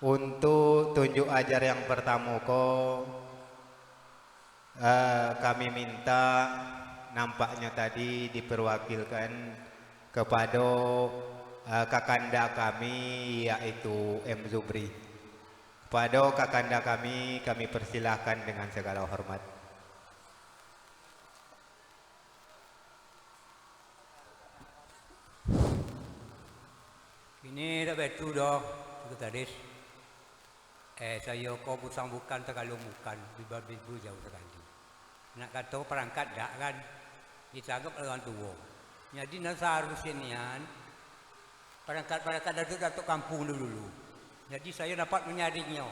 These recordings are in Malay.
Untuk tunjuk ajar yang pertama kami minta nampaknya tadi diperwakilkan kepada kakanda kami yaitu M. Zubri. Kepada kakanda kami persilahkan dengan segala hormat. Ini dah betul dah, sekretaris. Saya kau busang bukan terkalung bukan, bibu jauh sekali. Nak kata perangkat dak kan, ditanggap orang tua. Jadi nak seharusnya perangkat itu datuk kampung dulu. Jadi saya dapat menyaringnya.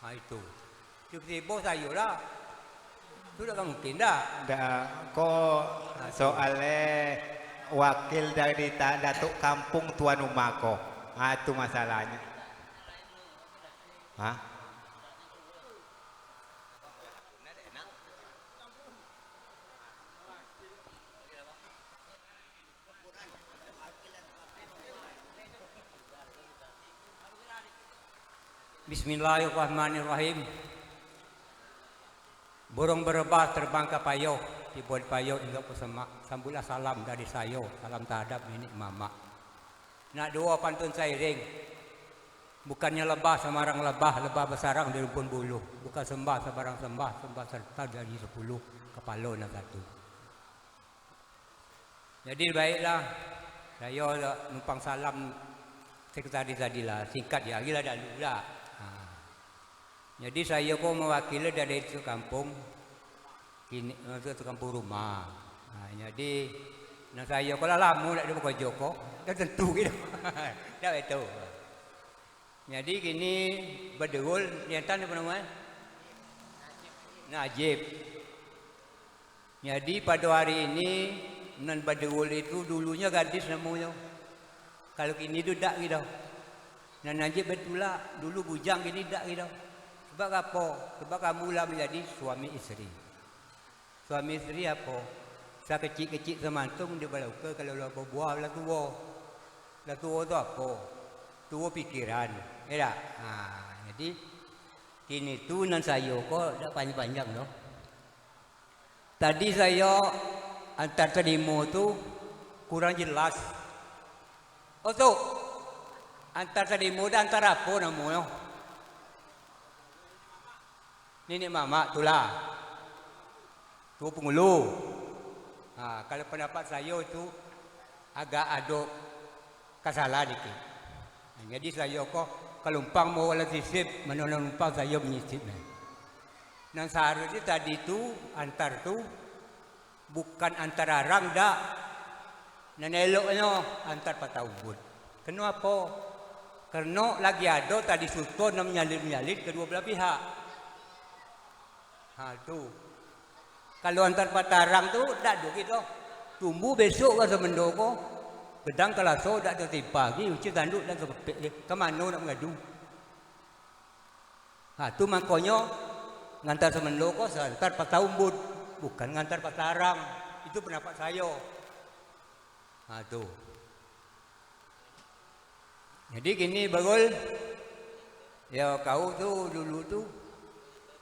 Nah itu. Tiba-tiba saya lah. Itu dah mungkin dah. Kok soalnya wakil dari datuk kampung tuan rumah kok. Itu masalahnya. Hah? Bismillahirrahmanirrahim. Burung berebah terbang ke payo, tiba di payo hingga pesemak. Sambulah salam dari saya, salam terhadap nenek mama. Nak dua pantun sairing. Bukannya lebah semarang lebah bersarang di rumpun bulu. Bukan sembah sebarang sembah serta dari 10 kepala nak satu. Jadi baiklah, saya numpang salam sekretaris tadilah, singkat ya, gila dahulu lah. Jadi saya pun mewakili dari itu kampung, itu kampung rumah. Jadi saya kalau lama nak buka Joko, dah tentu gitu, dah betul. Jadi gini berdul, niatan apa namanya? Najib. Jadi pada hari ini nan berdul itu dulunya gadis namanya. Kalau kini tu dak gitu. Nan Najib betul lah, dulu bujang gini dak gitu. Sebab apa? Sebab kamu lah menjadi suami isteri. Suami isteri apa? Saya kecil-kecil semantung dia berlaku kalau lah buah lah tua. Lah tua tu apa? Tua pikiran. Ya tak? Jadi kini tu nan saya kok dak panjang-panjang loh. Tadi saya antar terima tu kurang jelas. Oh tu antar terima dan antar apa namanya? Nenek mama itulah. Tua pengulu. Kalau pendapat saya itu agak ada kesalahan dikit. Jadi saya kok kelumpang mau wala sisip, menolong lumpang saya menyisip. Nang seharusnya tadi itu antar tu bukan antara orang dak. Nan eloknya antar patahubud. Kenapa? Karena lagi ada tadi sultan yang menyalit-menyalit kedua belah pihak. Tu. Kalau antar patarang tu dak do gitu. Tumbuh besok ke semendoko. Gedang kelaso dak tertimpa lagi, uci tanduk dak kepepek. Ke mana nak mengadu? Tu makanya ngantar semendoko antar pataumbud, bukan ngantar patarang. Itu pendapat saya. Tu. Jadi gini bagol. Ya kau tu dulu tu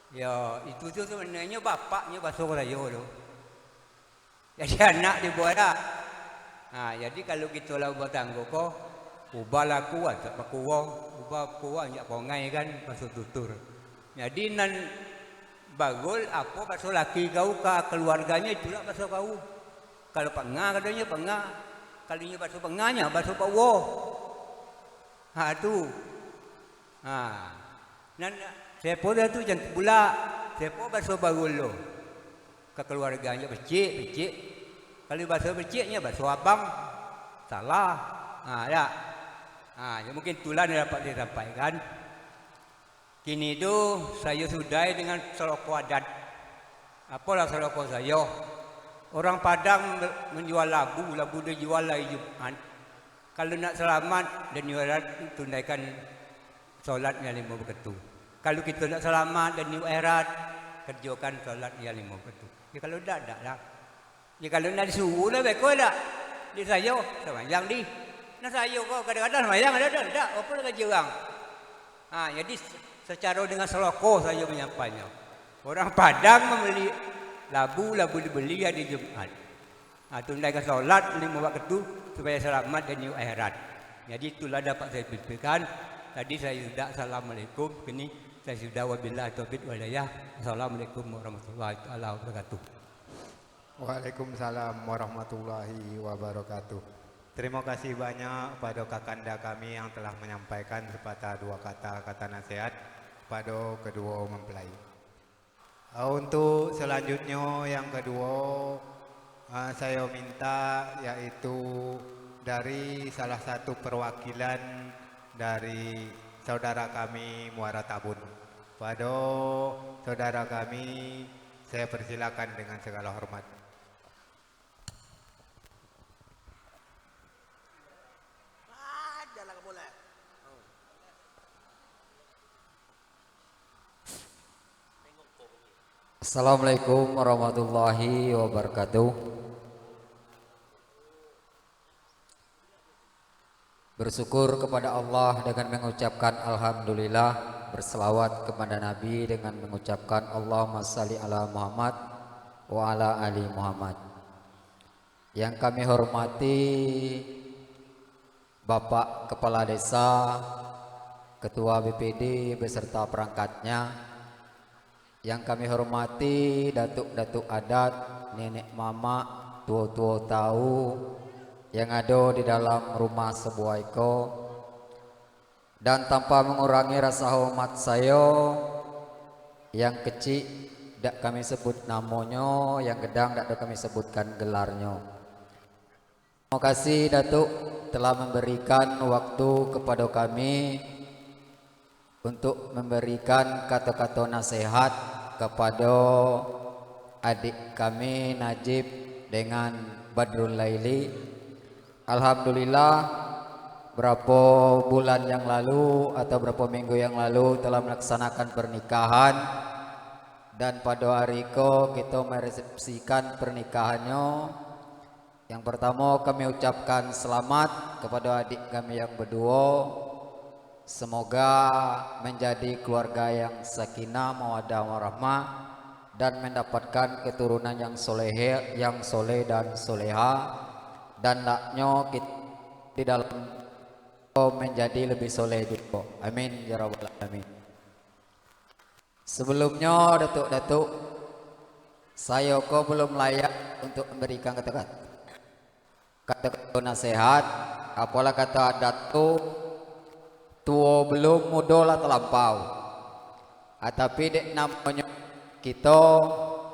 ya itu tu sebenarnya bapaknya basuh saya tu. Jadi anak dibuat dah. Jadi kalau kita lah buat tangga ko, ubah laku atau pakuwang, ubah kuwang jak kongai kan basuh tutur. Jadi nan bagol apa basuh laki kau ke keluarganya itulah basuh kau. Kalau pengah katanya pengah, kalinya basuh pengahnya basuh pawo. Tu. Nan sepo dah tu jangan pula. Sepo basuh bagul lo. Ke keluarganya becik. Kalau basuh beciknya basuh abang. Salah. Ya. Ya mungkin itulah yang dapat saya sampaikan. Kini tu saya sudahi dengan seloko adat. Apalah seloko saya? Orang Padang menjual labu dia jual hari Jumat. Kalau nak selamat dan jualan tunaikan solatnya 5 waktu. Kalau kita nak selamat dan new erat, kerjakan solat yang 5 waktu. Ya kalau tak lah. Ya kalau nak disuruh lah baik lah. Di saya semayang di. Nah saya kok kadang-kadang semayang ada tak? Apa nak kerja orang? Jadi secara dengan seloko saya menyampainya. Orang Padang membeli labu dibeli hari Jumat. Tunaikan sholat, ini membuat itu supaya selamat dan new akhirat. Jadi itulah dapat saya pikirkan. Tadi saya sudah assalamualaikum, kini saya sudah wabillahi taufiq wal hidayah. Assalamualaikum warahmatullahi wabarakatuh. Waalaikumsalam warahmatullahi wabarakatuh. Terima kasih banyak pada kakanda kami yang telah menyampaikan sepatah dua kata-kata nasihat pada kedua mempelai. Untuk selanjutnya yang kedua saya minta yaitu dari salah satu perwakilan dari saudara kami Muara Tabun. Pada saudara kami saya persilakan dengan segala hormat. Assalamualaikum warahmatullahi wabarakatuh. Bersyukur kepada Allah dengan mengucapkan Alhamdulillah, berselawat kepada Nabi dengan mengucapkan Allahumma salli ala Muhammad wa ala ali Muhammad. Yang kami hormati Bapak Kepala Desa, Ketua BPD beserta perangkatnya. Yang kami hormati datuk-datuk adat, nenek mama, tua-tua tahu yang ada di dalam rumah sebuah eko. Dan tanpa mengurangi rasa hormat saya, yang kecil tidak kami sebut namanya, yang gedang tidak kami sebutkan gelarnya. Terima kasih Datuk telah memberikan waktu kepada kami untuk memberikan kata-kata nasihat kepada adik kami Najib dengan Badrul Laili. Alhamdulillah berapa bulan yang lalu atau berapa minggu yang lalu telah melaksanakan pernikahan, dan pada hari itu kita meresepsikan pernikahannya. Yang pertama kami ucapkan selamat kepada adik kami yang berdua. Semoga menjadi keluarga yang sakinah, mawaddah warahmah dan mendapatkan keturunan yang soleh dan soleha, dan naknya di dalam menjadi lebih soleh juga. Amin ya rabbal alamin. Sebelumnya datuk-datuk, saya kok belum layak untuk memberikan kata-kata nasihat. Apalah kata datuk, tua belum, muda lah terlampau. Tapi dek namanya kita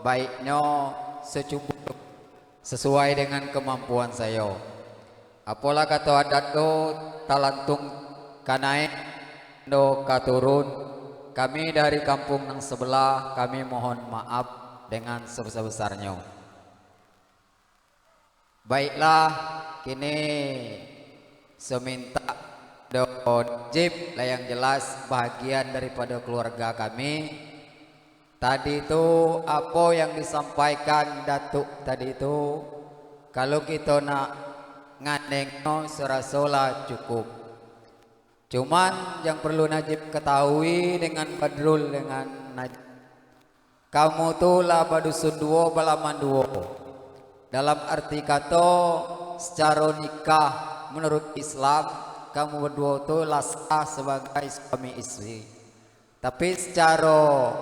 baiknya secukup sesuai dengan kemampuan saya. Apalah kata adat do talantung kanaik do katurun. Kami dari kampung yang sebelah, kami mohon maaf dengan sebesar-besarnya. Baiklah, kini seminta Najib lah yang jelas bahagian daripada keluarga kami. Tadi itu apa yang disampaikan Datuk tadi itu, kalau kita nak ngandengno serasola cukup. Cuman yang perlu Najib ketahui dengan Badrul dengan Najib, kamu tuh lah badusun duo balaman duo. Dalam arti kata secara nikah menurut Islam kamu berdua itu sah sebagai suami istri. Tapi secara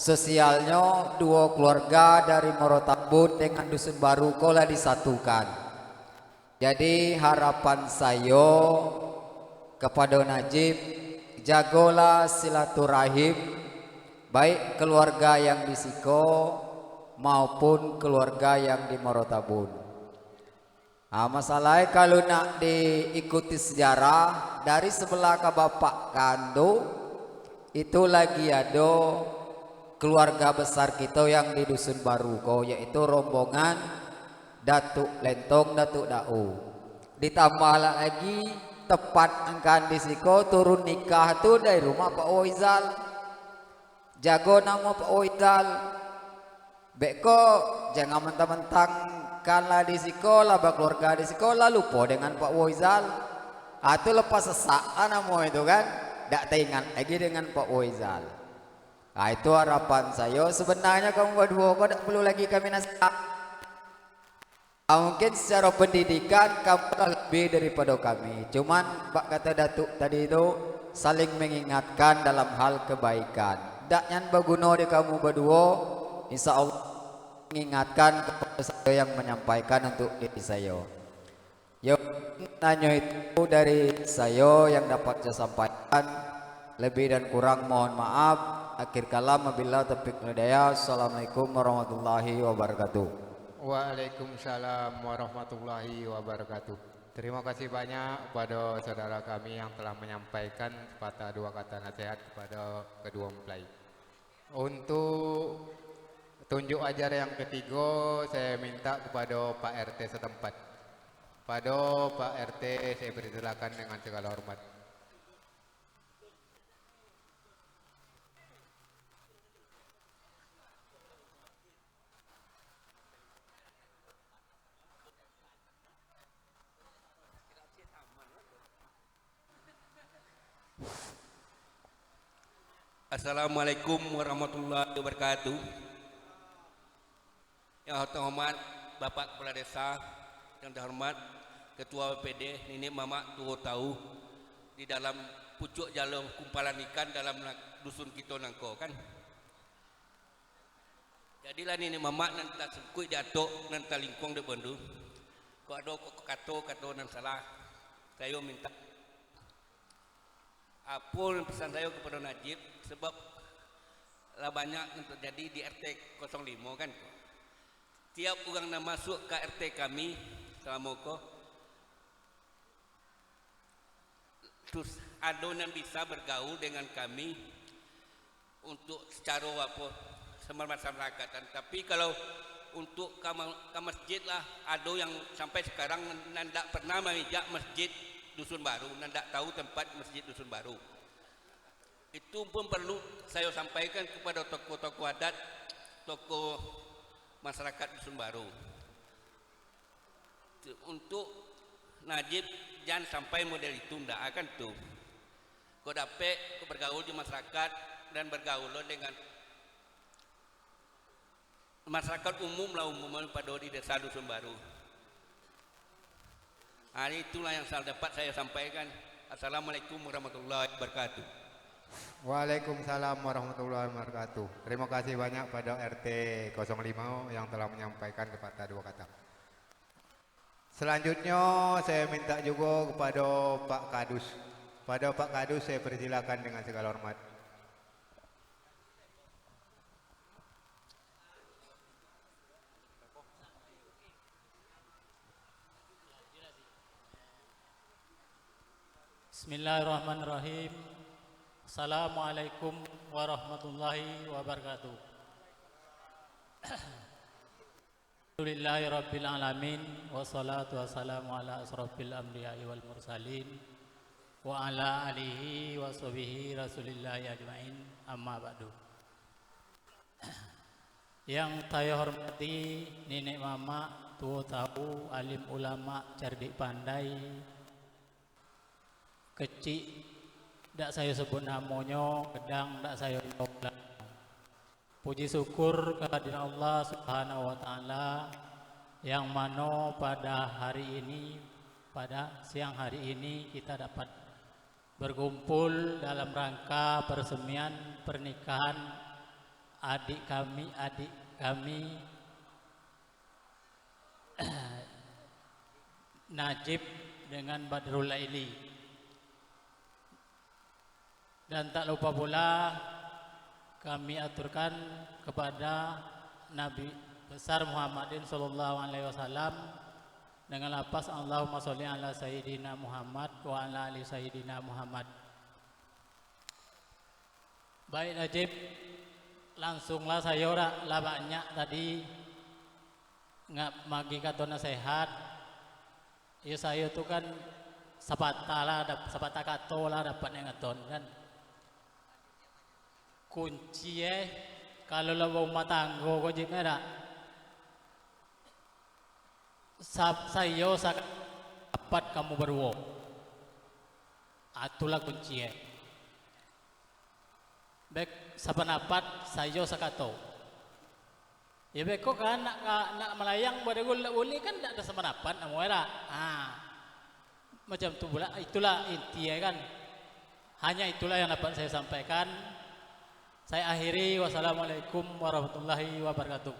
sosialnya dua keluarga dari Morotabun dengan Dusun Baru kolah disatukan. Jadi harapan saya kepada Najib, jagalah silaturahim baik keluarga yang di Siko maupun keluarga yang di Morotabun. Masalahnya kalau nak diikuti sejarah dari sebelah ke bapak kandung itu lagi ada keluarga besar kita yang di Dusun Baru yaitu rombongan Datuk Lentong, Datuk Dau. Ditambah lagi tepat angkan di Siko turun nikah tu dari rumah Pak Oizal. Jago nama Pak Oizal. Beko jangan mentang-mentang kanlah di sekolah, keluarga di sekolah lupa dengan Pak Woizal. Itu lepas sesak nama itu kan. Tidak teringat lagi dengan Pak Waizal. Nah, itu harapan saya. Sebenarnya kamu berdua kok tidak perlu lagi kami nasihat. Mungkin secara pendidikan kamu lebih daripada kami. Cuman Pak kata Datuk tadi itu saling mengingatkan dalam hal kebaikan. Tak yang berguna di kamu berdua, insya Allah mengingatkan kepada saya yang menyampaikan untuk diri saya. Ya, nanya itu dari saya yang dapat saya sampaikan. Lebih dan kurang mohon maaf. Akhir kalam wabillahi taufiq wal hidayah. Assalamualaikum warahmatullahi wabarakatuh. Waalaikumsalam warahmatullahi wabarakatuh. Terima kasih banyak kepada saudara kami yang telah menyampaikan sepatah dua kata nasihat kepada kedua mempelai. Untuk tunjuk ajar yang ketiga, saya minta kepada Pak RT setempat. Pada Pak RT saya persilakan dengan segala hormat. Assalamualaikum warahmatullahi wabarakatuh. Yang terhormat Bapak Kepala Desa, yang terhormat Ketua BPD, Nenek Mamak Tuho tahu di dalam pucuk jalur kumpalan ikan dalam dusun kita nangko kan. Jadilah Nenek Mamak nanti tak sengkui diatok nanti lingkong de bendu. Kau ada kato nan salah. Saya minta apa pesan saya kepada Najib, sebab lah banyak yang terjadi di RT 05 kan. Tiap orang yang masuk ke RT kami selama kau terus ada yang bisa bergaul dengan kami untuk secara apa masyarakat. Tapi kalau untuk ke masjid lah, ada yang sampai sekarang tidak pernah memijak masjid Dusun Baru, tidak tahu tempat masjid Dusun Baru. Itu pun perlu saya sampaikan kepada tokoh-tokoh adat, tokoh masyarakat Dusun Baru. Untuk Najib jangan sampai model itu, tidak akan tuh. Kau dapat bergaul di masyarakat dan bergaul dengan masyarakat umum lah, umumnya pada di desa Dusun Baru. Itulah yang dapat saya sampaikan. Assalamualaikum warahmatullahi wabarakatuh. Waalaikumsalam warahmatullahi wabarakatuh. Terima kasih banyak pada RT 05 yang telah menyampaikan sepatah dua kata. Selanjutnya saya minta juga kepada Pak Kadus. Pada Pak Kadus saya persilakan dengan segala hormat. Bismillahirrahmanirrahim. Assalamualaikum warahmatullahi wabarakatuh. Alhamdulillahi rabbil alamin, wassalatu wassalamu ala asrafil anbiya'i wal mursalin wa ala alihi wa sahbihi rasulillahi ajma'in, amma ba'du. Yang saya hormati nenek mama, tua tahu, alim ulama, cerdik pandai, kecil, tidak saya sebut namanya, kedang tidak saya tolak. Puji syukur kehadiran Allah Subhanahu wa Ta'ala yang mana pada hari ini, pada siang hari ini kita dapat berkumpul dalam rangka peresmian pernikahan adik kami Najib dengan Badrul Laili. Dan tak lupa pula kami aturkan kepada Nabi besar Muhammadin sallallahu alaihi wasallam dengan lafaz Allahumma sholli ala sayyidina Muhammad wa ala ali sayyidina Muhammad. Baik Najib, langsunglah saya lah banyak tadi nggak magi katona sehat. Ya saya tuh kan sapata kato lah dapat ngaton kan. Kunci kalau lo rumah tangga kau jika ada saya dapat kamu berdua, itulah kunci bek sapanapat sayo sakato. Ya beko kan nak melayang pada gula kan tidak ada sapanapat amuera. Macam tu pula, itulah inti ya kan. Hanya itulah yang dapat saya sampaikan. Saya akhiri, wassalamualaikum warahmatullahi wabarakatuh.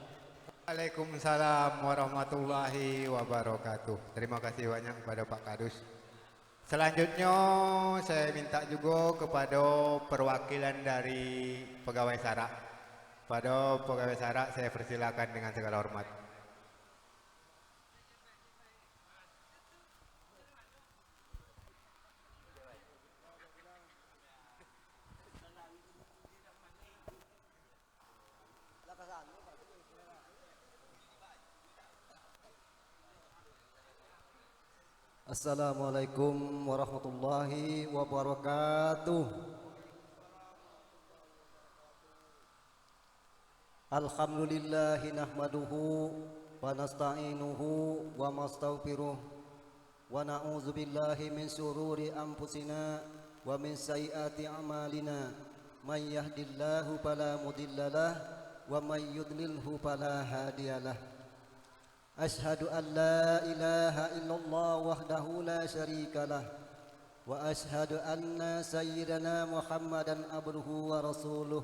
Waalaikumsalam warahmatullahi wabarakatuh. Terima kasih banyak kepada Pak Kadus. Selanjutnya saya minta juga kepada perwakilan dari pegawai SARA. Pada pegawai SARA saya persilakan dengan segala hormat. Assalamualaikum warahmatullahi wabarakatuh. Alhamdulillahi nahmaduhu wa nasta'inuhu wa nastaghfiruh wa na'udzu billahi min syururi anfusina wa min sayyiati a'malina. May yahdihillahu fala mudhillalah wa may yudlilhu fala hadiyalah. Ashhadu an la ilaha illallah wahdahu la syarika lah wa ashhadu anna sayyidana Muhammadan abduhu wa rasuluh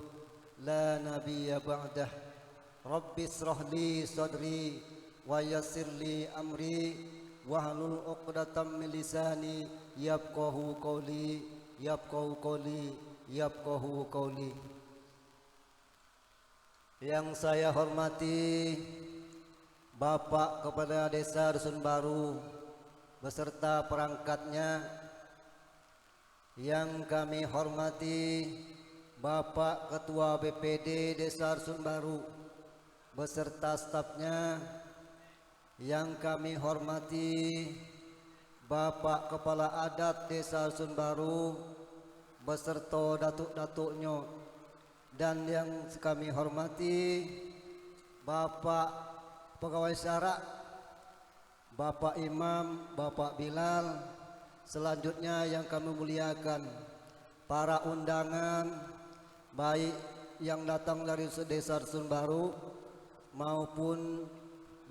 la nabiyya ba'dah. Rabbi israh li sadri wa yassir li amri wahlul 'uqdatam min lisani yafqahu qawli yafqahu qawli. Yang saya hormati Bapak Kepala Desa Dusun Baru beserta perangkatnya, yang kami hormati Bapak Ketua BPD Desa Dusun Baru beserta stafnya, yang kami hormati Bapak Kepala Adat Desa Dusun Baru beserta datuk-datuknya, dan yang kami hormati Bapak Pegawai SARA, Bapak Imam, Bapak Bilal. Selanjutnya yang kami muliakan para undangan, baik yang datang dari Desa Dusun Baru maupun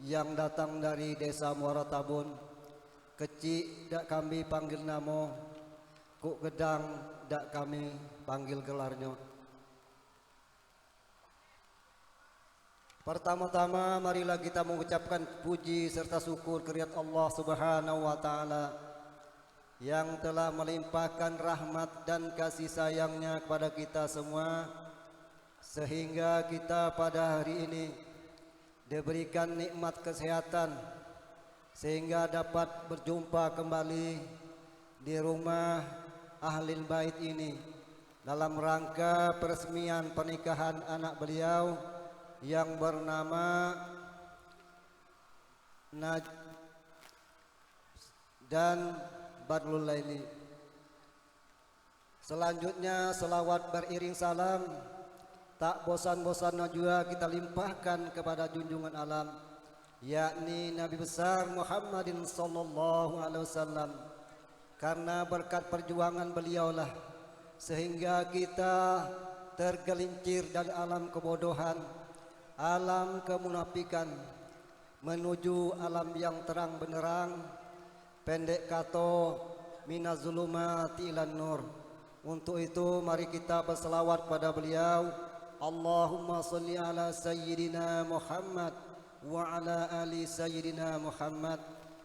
yang datang dari Desa Muara Tabun. Kecil dak kami panggil namo, Kuk Gedang dak kami panggil gelarnya. Pertama-tama marilah kita mengucapkan puji serta syukur kehadirat Allah Subhanahu wa taala yang telah melimpahkan rahmat dan kasih sayangnya kepada kita semua, sehingga kita pada hari ini diberikan nikmat kesehatan sehingga dapat berjumpa kembali di rumah Ahlul Bait ini dalam rangka peresmian pernikahan anak beliau yang bernama Naj dan Badrul Laili. Selanjutnya selawat beriring salam tak bosan-bosan juga kita limpahkan kepada junjungan alam, yakni Nabi besar Muhammadin sallallahu alaihi wasallam. Karena berkat perjuangan beliaulah sehingga kita tergelincir dari alam kebodohan, alam kemunafikan menuju alam yang terang benderang, pendek kata minazulumati ilan nur. Untuk itu mari kita berselawat pada beliau. Allahumma salli ala sayyidina Muhammad wa ala ali sayyidina Muhammad.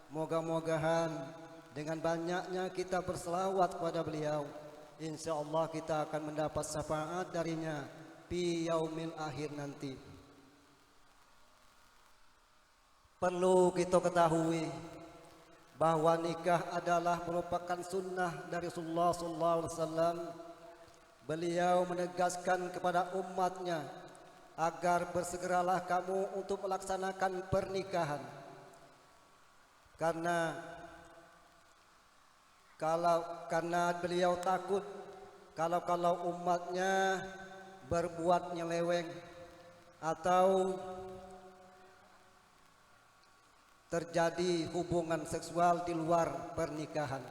Moga-mogahan dengan banyaknya kita berselawat kepada beliau, insyaallah kita akan mendapat syafaat darinya fi yaumil akhir nanti. Perlu kita ketahui bahwa nikah adalah merupakan sunnah dari Rasulullah sallallahu alaihi wasallam. Beliau menegaskan kepada umatnya agar bersegeralah kamu untuk melaksanakan pernikahan, karena beliau takut kalau umatnya berbuat nyeleweng atau terjadi hubungan seksual di luar pernikahan.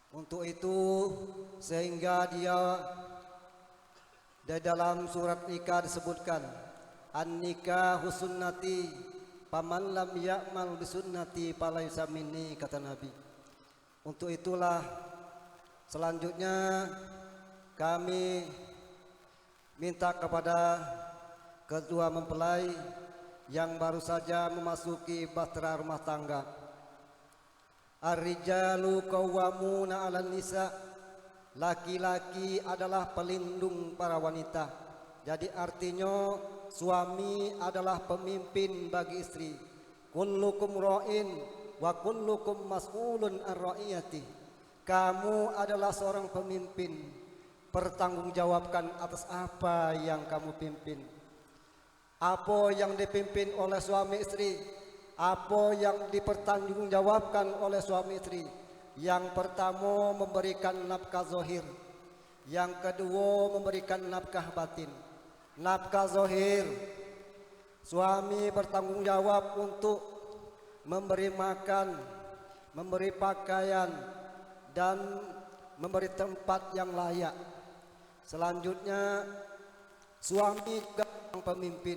Untuk itu sehingga dia Di dalam surat nikah disebutkan an-nikahu sunnati paman lam ya'mal bisunnati falaysa minni, kata Nabi. Untuk itulah selanjutnya kami minta kepada kedua mempelai yang baru saja memasuki bahtera rumah tangga. Ar-rijalu qawwamuna 'alan nisa. Laki-laki adalah pelindung para wanita. Jadi artinya suami adalah pemimpin bagi istri. Kullukum ra'in wa kullukum mas'ulun an ra'iyati. Kamu adalah seorang pemimpin, pertanggungjawabkan atas apa yang kamu pimpin. Apa yang dipimpin oleh suami istri, apa yang dipertanggungjawabkan oleh suami istri. Yang pertama memberikan nafkah zahir, yang kedua memberikan nafkah batin. Nafkah zahir, suami bertanggung jawab untuk memberi makan, memberi pakaian, dan memberi tempat yang layak. Selanjutnya suami juga yang pemimpin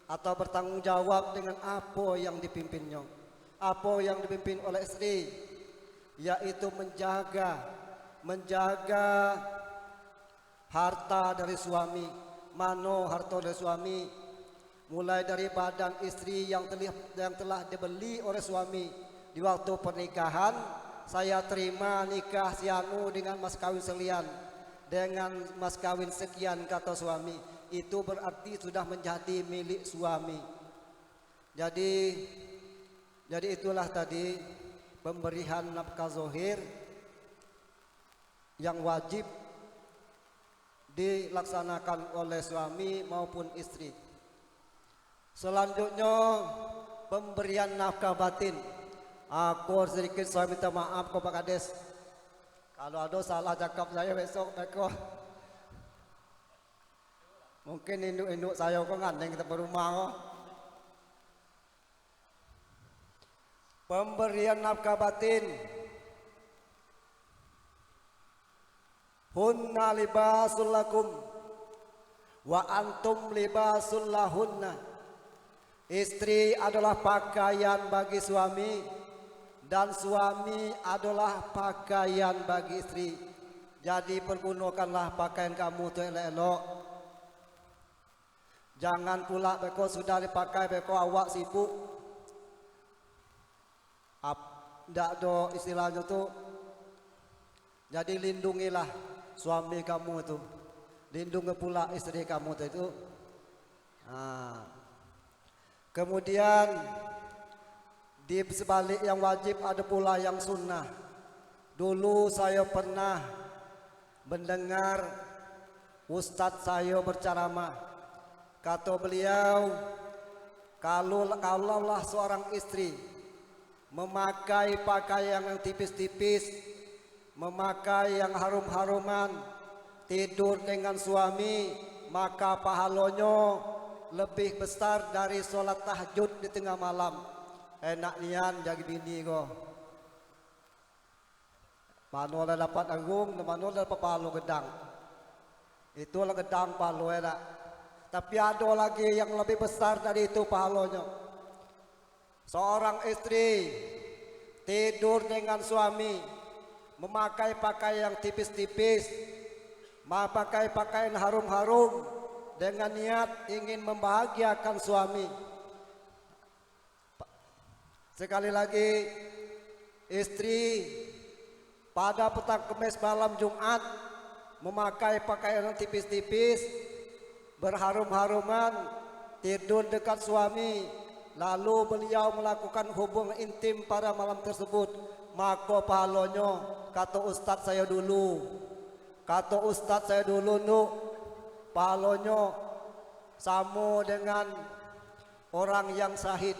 atau bertanggung jawab dengan apa yang dipimpinnya. Apa yang dipimpin oleh istri, yaitu menjaga harta dari suami. Mano harta dari suami? Mulai dari badan istri yang telah dibeli oleh suami di waktu pernikahan. Saya terima nikah sianu dengan mas kawin selian, dengan mas kawin sekian, kata suami. Itu berarti sudah menjadi milik suami. Jadi itulah tadi pemberian nafkah zahir yang wajib dilaksanakan oleh suami maupun istri. Selanjutnya pemberian nafkah batin. Aku sedikit saya minta maaf ke Pak Kades. Kalau ada salah cakap saya besok Eko. Mungkin induk-induk saya kok ngandeng kita berumah kok. Pemberian nafkah batin. Hunna libasul lakum wa antum libasul lahunna. Istri adalah pakaian bagi suami dan suami adalah pakaian bagi istri. Jadi pergunakanlah pakaian kamu itu elok-elok. Jangan pula beko sudah dipakai beko awak sibuk. Tidak ada istilahnya tuh. Jadi lindungilah suami kamu itu, lindungi pula istri kamu itu. Kemudian di sebalik yang wajib ada pula yang sunnah. Dulu saya pernah mendengar ustadz saya berceramah. Kata beliau, kalaulah seorang istri memakai pakaian yang tipis-tipis, memakai yang harum-haruman, tidur dengan suami, maka pahalanya lebih besar dari sholat tahajud di tengah malam. Enak nian jadi bini kok. Manolah dapat agung, manolah dapat pahala gedang. Itulah gedang pahala enak. Tapi ada lagi yang lebih besar dari itu pahalanya. Seorang istri tidur dengan suami, memakai pakaian yang tipis-tipis, memakai pakaian harum-harum dengan niat ingin membahagiakan suami. Sekali lagi, istri pada petang Kemis malam Jumat memakai pakaian yang tipis-tipis, berharum-haruman, tidur dekat suami, lalu beliau melakukan hubungan intim pada malam tersebut, maka pahalanya, kata ustadz saya dulu, Nuk, pahalanya sama dengan orang yang syahid.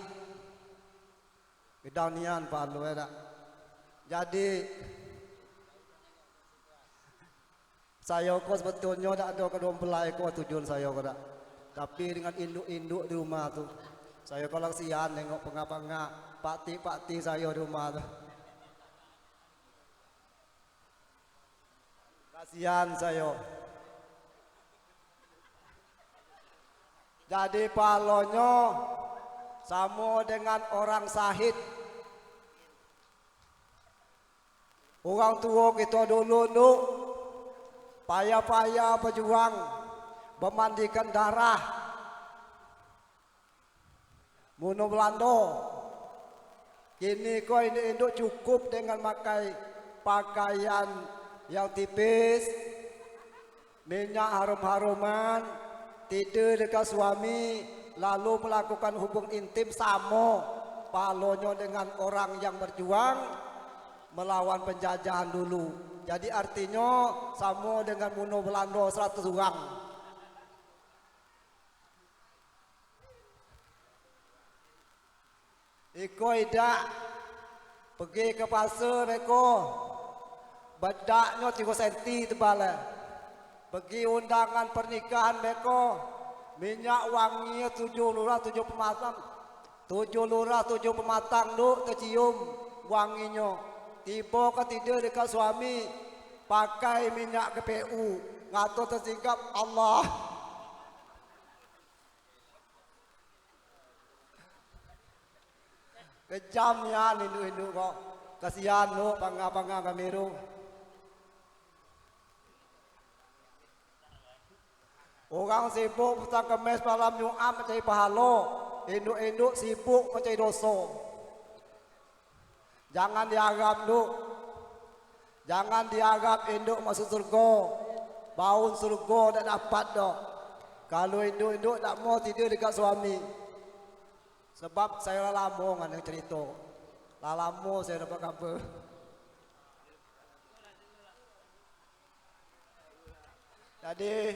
Kedanian pahalanya. Jadi saya kok sebetulnya tak ada kedua pelai kok tujuan saya kok. Tapi dengan induk-induk di rumah tuh, saya kalau sian nengok pengapa-ngap pakti saya di rumah tuh. Kasihan saya. Jadi palonyo sama dengan orang sahid. Orang tua kita dulu payah-payah berjuang memandikan darah bunuh Belanda. Kini kau ini induk cukup dengan pakai pakaian yang tipis, minyak harum-haruman, tidur dekat suami, lalu melakukan hubung intim sama palonyo dengan orang yang berjuang melawan penjajahan dulu. Jadi artinya sama dengan bunuh Belanda 100 orang. Iko idak pergi ke pasar eko bedaknya 3 senti tebal. Pergi undangan pernikahan beko minyak wangi 7 lurah 7 pematang 7 lurah 7 pematang duk tercium wanginya. Tiba ke tidur dekat suami pakai minyak GPU ngato tersingkap Allah. Kejam ya induk-induk kok. Kasihan lu pangga-pangga kamiru. Orang sibuk petang kemes malam Jumat mencari pahala. Induk-induk sibuk mencari dosa. Jangan dianggap duk. Jangan dianggap induk masuk surga. Baun surga tak dapat dok. Kalau induk-induk tak mau tidur dekat suami. Sebab saya lama dengan cerita. Lama saya dapat kabar. Jadi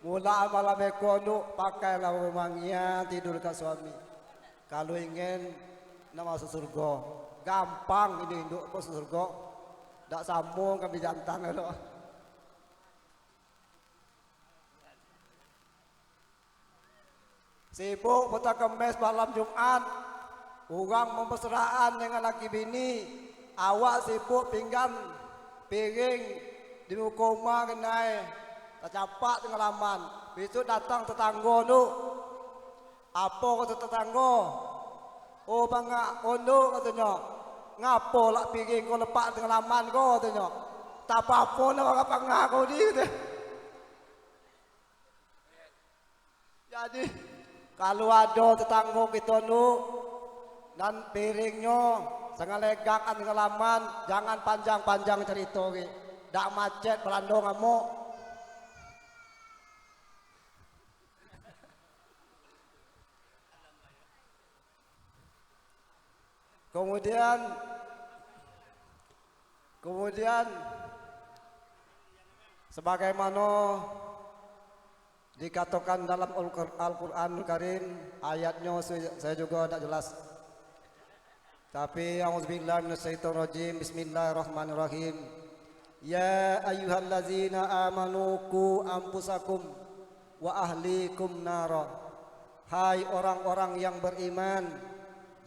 mula malam ekor pakailah rumahnya tidur dekat suami. Kalau ingin nak masuk surga, gampang ini induk masuk surga. Tak sambung kami jantan kalau. Sibuk petang kemes malam Jumat, orang memesraan dengan laki bini, awak sibuk pinggan piring di muka rumah kenai, tak capak dengan laman. Besok datang tetangga tu, apa kata tetangga? Oh bangga kondo katanya, ngapo lah piring kau lepak dengan laman kau katanya. Tak apa-apa nak orang bangga kau ni kata. Jadi kalau ada tetangga kita nu dan piringnya sangat legakan dengan laman, jangan panjang-panjang cerita ke. Dak macet Belanda ngamuk. Kemudian sebagaimana dikatakan dalam Al-Quran Karim, ayatnya saya juga tidak jelas. Tapi auzubillahi minasyaitonirrajim. Bismillahirrahmanirrahim. Ya ayyuhallazina amanu qu anfusakum wa ahlikum nara. Hai orang-orang yang beriman,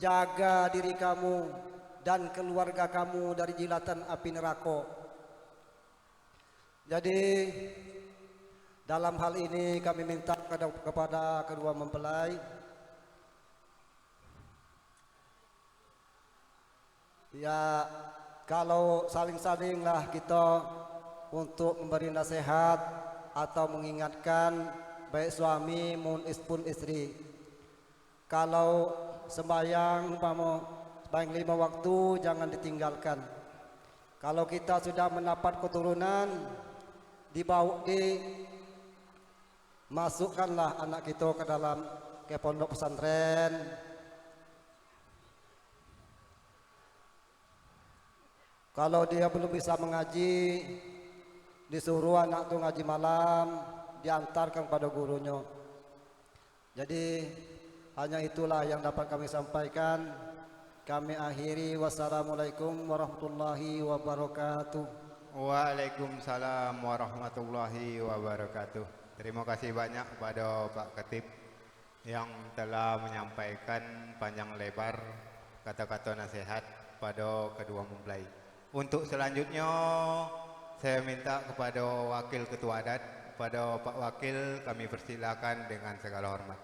jaga diri kamu dan keluarga kamu dari jilatan api neraka. Jadi dalam hal ini kami minta kepada kedua mempelai ya, kalau saling-salinglah kita untuk memberi nasihat atau mengingatkan baik suami maupun istri. Kalau sembahyang sembahyang 5 waktu jangan ditinggalkan. Kalau kita sudah mendapat keturunan, masukkanlah anak kita ke pondok pesantren. Kalau dia belum bisa mengaji, disuruh anak itu ngaji malam, diantarkan pada gurunya. Jadi hanya itulah yang dapat kami sampaikan. Kami akhiri. Wassalamualaikum warahmatullahi wabarakatuh. Waalaikumsalam warahmatullahi wabarakatuh. Terima kasih banyak kepada Pak Khatib yang telah menyampaikan panjang lebar kata-kata nasihat pada kedua mempelai. Untuk selanjutnya saya minta kepada Wakil Ketua Adat, kepada Pak Wakil kami persilakan dengan segala hormat.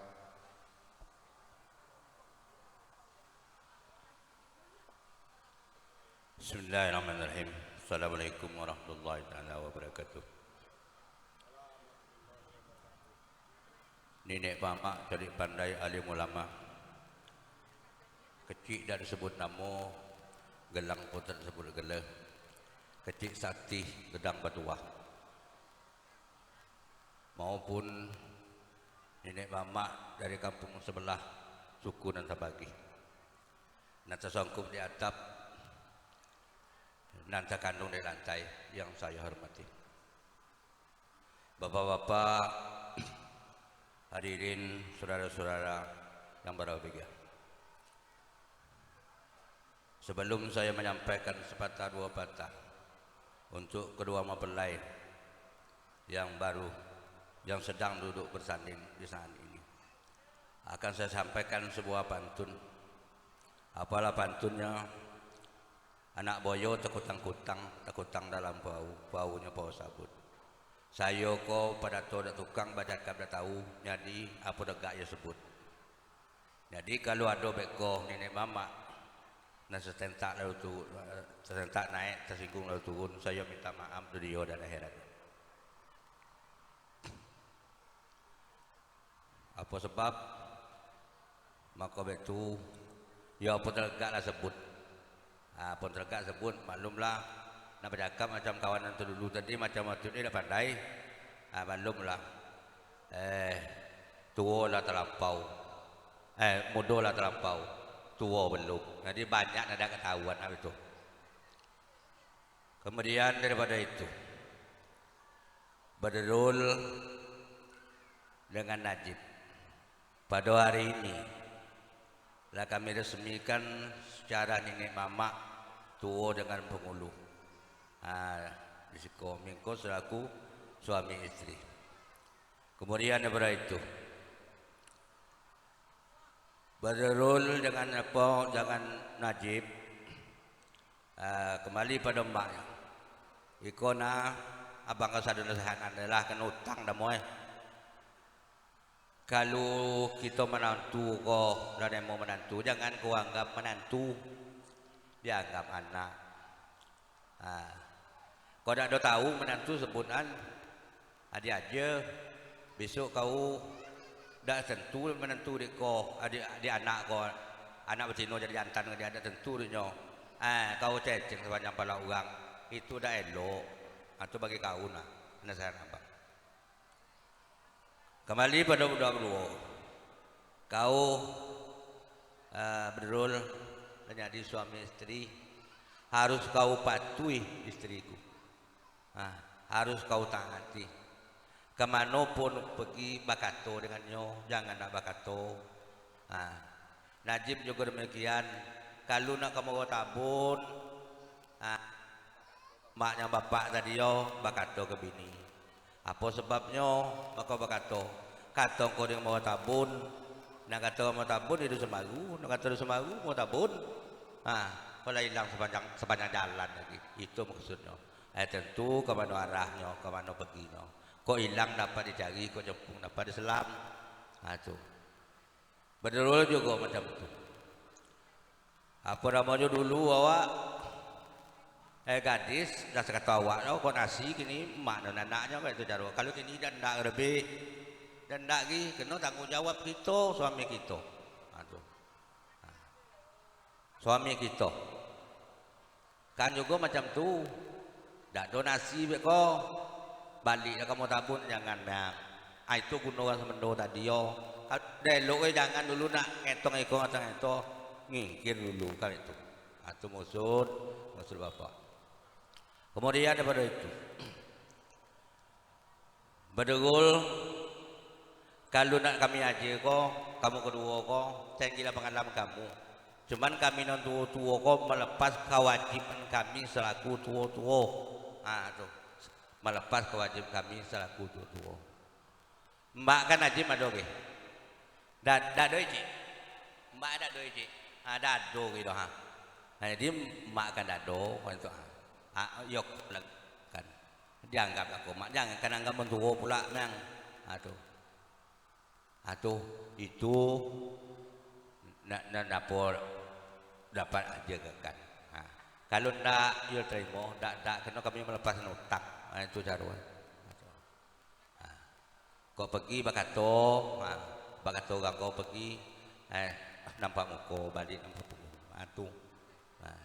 Bismillahirrahmanirrahim. Assalamualaikum warahmatullahi taala wabarakatuh. Nenek mama jadi pandai alim ulama. Kecil dah disebut nama, gelang pun tak disebut gelang. Kecil sakti gedang batuah. Maupun nenek mama dari kampung sebelah suku dan Tabagi. Nanti sangkup di atap, nanti kandung di lantai yang saya hormati. Bapak-bapak, hadirin saudara-saudara yang berbahagia. Sebelum saya menyampaikan sepatah dua patah untuk kedua mempelai yang baru yang sedang duduk bersanding di saat ini, akan saya sampaikan sebuah pantun. Apalah pantunnya? Anak boyo takutang dalam baunya bau sabut. Sayo ko pada to dak tukang badat kap dak tahu jadi apa degak ya sebut. Jadi kalau ada beko nenek mama na setentak lalu tu setentak naik tersinggung lalu turun, saya minta maaf dunia dan akhirat. Apa sebab? Maka betu ya apa degak lah sebut. Pun tergak sebut maklumlah nak bercakap macam kawanan tu dulu tadi macam waktu ni dah pandai. Maklumlah tua lah terlampau, muda lah terlampau, tua belum. Jadi banyak ada ketahuan hal itu. Kemudian daripada itu Badrul dengan Najib pada hari ini lah kami resmikan secara nenek mama tua dengan pengulu. Risiko mingko selaku suami istri. Kemudian daripada itu Badrul dengan apa jangan Najib kembali pada mbaknya. Ikona abang kasadun sehat adalah kena utang dah moe. Kalau kita menantu kok dan mau menantu jangan kau anggap menantu, dia anggap anak. Kau tak ada tahu menantu sebutan adik aja. Besok kau dah tentu menantu dik kau adik anak kau, anak betina jadi jantan dia ada tentu dia. Kau cecing sepanjang pala orang itu dah elok atau bagi kau nak nasihat apa? Kembali pada budak kedua, kau Badrul menjadi suami istri, harus kau patuhi istriku, harus kau taati. Kemanapun pergi bakato dengannya, jangan nak bakato. Najib juga demikian. Kalau nak kamu tabun, maknya bapak tadi yo bakato ke bini. Apa sebabnya? Maka bakato. Kata kau yang mau tabun, nak kata mau tabun itu semaru, nak kata itu semaru mau tabun. Kalau hilang sepanjang jalan lagi, itu maksudnya. Tentu ke mana arahnya, ke mana perginya. Kok hilang dapat dicari, kok jempung dapat diselam. Itu. Badrul juga macam itu. Apa namanya dulu awak? Gadis dah sekata awak kok nasi kini mak dan anaknya kan itu cara. Kalau kini dan nak lebih dan nak lagi kena tanggung jawab kita suami kita. Suami kita kan juga macam tu. Dak donasi beko balik kamu tabun jangan nak. Itu guna semendo tadi yo. Delok jangan dulu nak ngetong ekor atau ngetong ngikir dulu kan itu. Itu maksud bapak. Kemudian daripada itu Badrul, kalau nak kami aja kok, kamu kedua kok, tinggilah pengalaman kamu. Cuman kami non tua kok melepas kewajiban kami selaku tua. Tuh, melepas kewajiban kami selaku tua. Mbak kan aja madoge. Dak doi cik. Mbak dak doi cik. Ada do gitu ha. Jadi mbak kan dado itu. Yok kan Dianggap aku mak, jangan kan anggap mentua pula nang. Atuh itu dapur dapat aja kan. Kalau ndak yo terima, ndak kena kami melepas utang. Itu jaruan. Kau pergi bakato, bakato kau pergi, nampak muka balik nampak punggung. Atuh,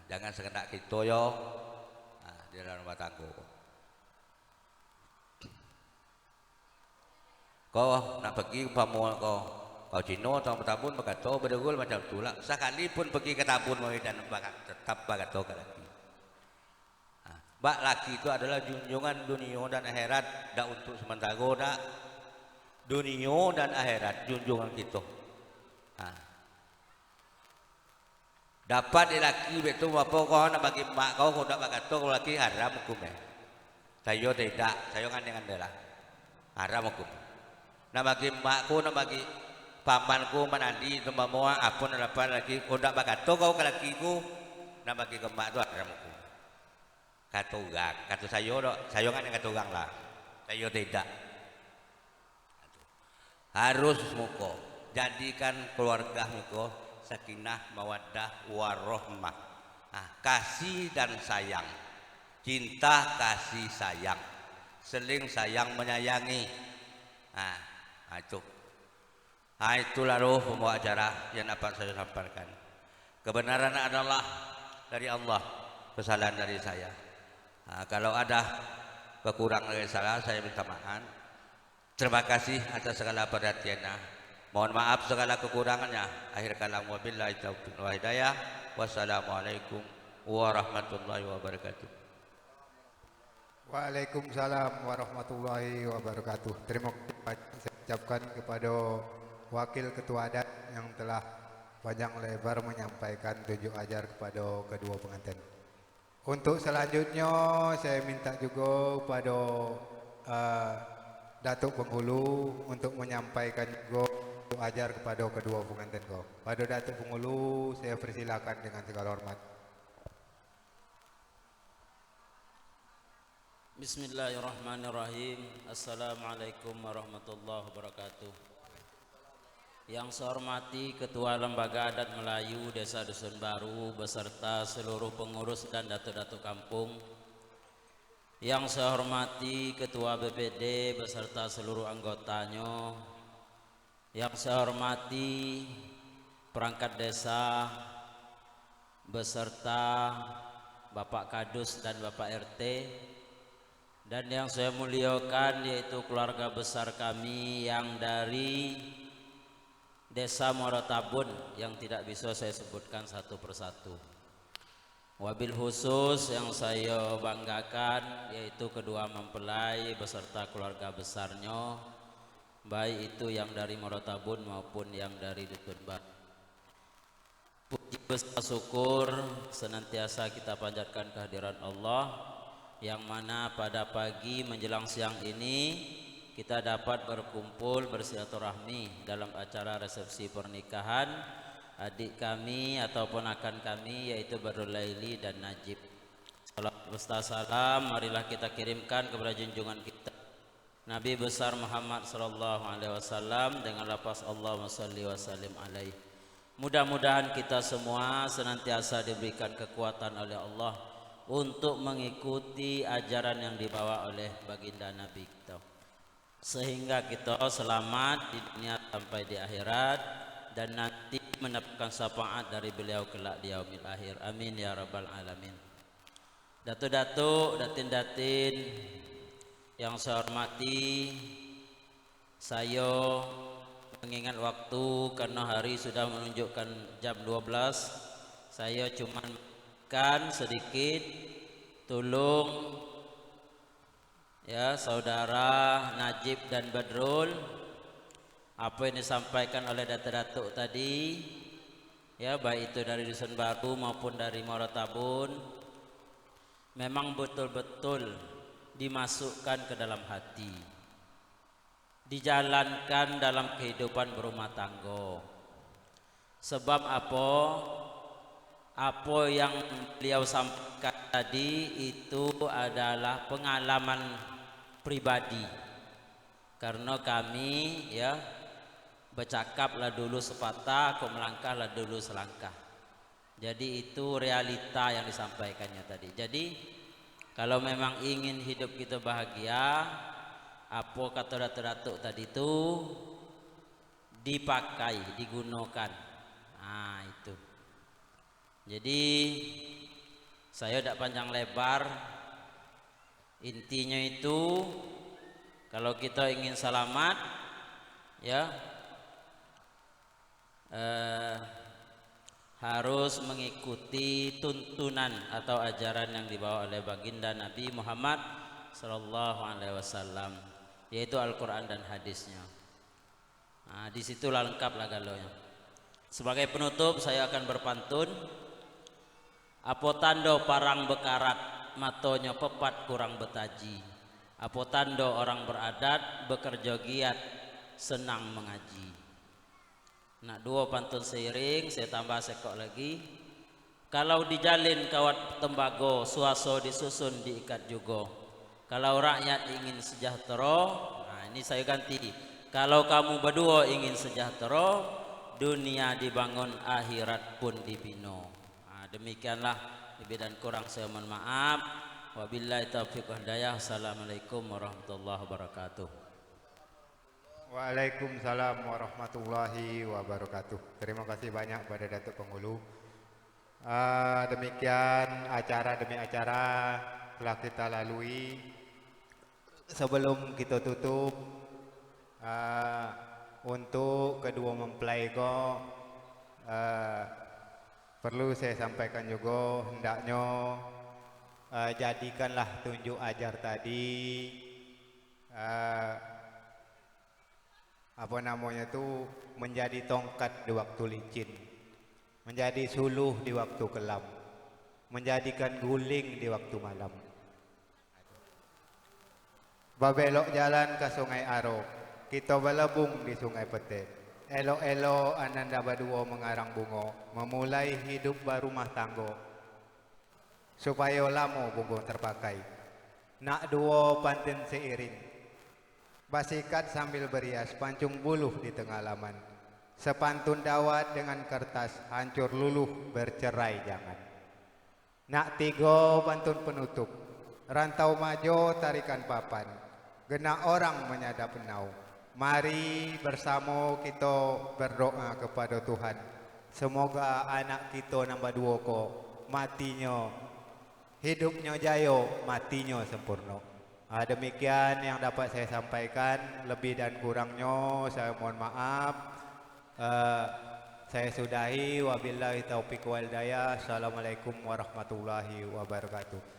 jangan sekendak kita yo, di dalam rumah tangga. Kau nak pergi umpama kau Cina atau bertabun bakato berdegul macam tu lah. Sekalipun pergi ke tabun dan tetap bakato ke laki. Bak laki itu adalah junjungan dunia dan akhirat, dak untuk sementara dak. Dunia dan akhirat junjungan kita. Dapat laki betul apa kau nak bagi mak kau nak bakato kau laki haram hukumnya. Saya tidak, saya kan dengan dia lah. Haram hukum. Nak bagi makku, nak bagi pamanku, manandi, tumbamua, apun apa lagi, kau nak bakato kau ke lakiku, nak bagi ke mak tu haram hukum. Kata orang, kata saya kan yang kata orang lah. Saya tidak. Harus muka, jadikan keluarga muka sakinah, mawaddah, warahmah. Kasih dan sayang, cinta, kasih, sayang, seling sayang menyayangi. Itulah roh pembawa acara yang dapat saya sampaikan. Kebenaran adalah dari Allah, kesalahan dari saya. Kalau ada kekurangan dari saya minta maaf. Terima kasih atas segala perhatiannya. Mohon maaf segala kekurangannya. Akhir kalam wabillahi taufiq wal hidayah. Wassalamualaikum warahmatullahi wabarakatuh. Waalaikumsalam warahmatullahi wabarakatuh. Terima kasih saya ucapkan kepada Wakil Ketua Adat yang telah panjang lebar menyampaikan tunjuk ajar kepada kedua pengantin. Untuk selanjutnya saya minta juga kepada Datuk Penghulu untuk menyampaikan juga tunjuk ajar kepada kedua pengantin kau. Pada Datuk Penghulu saya persilakan dengan segala hormat. Bismillahirrahmanirrahim. Assalamualaikum warahmatullahi wabarakatuh. Yang saya hormati Ketua Lembaga Adat Melayu Desa Dusun Baru beserta seluruh pengurus dan datuk-datuk kampung. Yang saya hormati Ketua BPD beserta seluruh anggotanya. Yang saya hormati perangkat desa beserta Bapak Kadus dan Bapak RT. Dan yang saya muliakan yaitu keluarga besar kami yang dari Desa Muaratabun yang tidak bisa saya sebutkan satu persatu. Wabil khusus yang saya banggakan yaitu kedua mempelai beserta keluarga besarnya, baik itu yang dari Muaratabun maupun yang dari Dutunbak. Puji besar syukur senantiasa kita panjatkan kehadiran Allah, yang mana pada pagi menjelang siang ini kita dapat berkumpul bersilaturahmi dalam acara resepsi pernikahan adik kami atau ponakan kami yaitu Badrul Laili dan Najib. Salam beserta salam marilah kita kirimkan kepada junjungan kita Nabi besar Muhammad sallallahu alaihi wasallam dengan lafaz Allahumma shalli wa sallim alaihi. Mudah-mudahan kita semua senantiasa diberikan kekuatan oleh Allah untuk mengikuti ajaran yang dibawa oleh baginda Nabi kita, sehingga kita selamat di dunia sampai di akhirat dan nanti mendapatkan syafaat dari beliau kelak di yaumil akhir. Amin ya rabbal alamin. Datuk-datuk, datin-datin yang saya hormati, saya mengingat waktu karena hari sudah menunjukkan jam 12. Saya cuma sedikit tolong ya saudara Najib dan Badrul apa yang disampaikan oleh datuk-datuk tadi ya, baik itu dari Dusun Baru maupun dari Muaratabun, memang betul-betul dimasukkan ke dalam hati, dijalankan dalam kehidupan berumah tangga. Sebab apa yang beliau sampaikan tadi itu adalah pengalaman pribadi. Karena kami ya bercakaplah dulu sepatah, kok melangkahlah dulu selangkah. Jadi itu realita yang disampaikannya tadi. Jadi kalau memang ingin hidup kita bahagia, apa kata datuk-datuk tadi itu dipakai, digunakan. Nah itu. Jadi saya tidak panjang lebar. Intinya itu kalau kita ingin selamat, ya harus mengikuti tuntunan atau ajaran yang dibawa oleh baginda Nabi Muhammad Sallallahu Alaihi Wasallam, yaitu Al-Quran dan hadisnya. Nah, di situ lengkaplah galonya. Sebagai penutup saya akan berpantun. Apo tando parang bekarat, matonya pepat kurang betaji. Apo tando orang beradat, bekerja giat, senang mengaji. Nah, dua pantun seiring, saya tambah sekok lagi. Kalau dijalin kawat tembago, suaso disusun diikat juga. Kalau rakyat ingin sejahtera, nah ini saya ganti. Kalau kamu berdua ingin sejahtera, dunia dibangun, akhirat pun dibina. Nah, demikianlah, lebih dan kurang saya mohon maaf. Wabillahi taufiq wal hidayah. Assalamualaikum warahmatullahi wabarakatuh. Waalaikumsalam warahmatullahi wabarakatuh. Terima kasih banyak pada Datuk Penghulu. Demikian acara demi acara telah kita lalui. Sebelum kita tutup, untuk kedua mempelai kok perlu saya sampaikan juga, hendaknya jadikanlah tunjuk ajar tadi apa namanya itu menjadi tongkat di waktu licin, menjadi suluh di waktu kelam, menjadikan guling di waktu malam. Babelok jalan ke Sungai Aro, kita belebung di Sungai Pete. Elo-elo ananda badua mengarang bungo, memulai hidup berumah tanggo, supaya lamo bungo terpakai. Nak duo panten seiring, basikat sambil berias, pancung buluh di tengah laman. Sepantun dawat dengan kertas, hancur luluh bercerai jangan. Nak tiga pantun penutup, rantau majo tarikan papan, gena orang menyadap penau. Mari bersama kita berdoa kepada Tuhan. Semoga anak kita nambah dua ko, matinya hidupnya jayo, matinya sempurna. Demikian yang dapat saya sampaikan, lebih dan kurangnya saya mohon maaf. Saya sudahi, wabillahi taufiq wal hidayah. Assalamualaikum warahmatullahi wabarakatuh.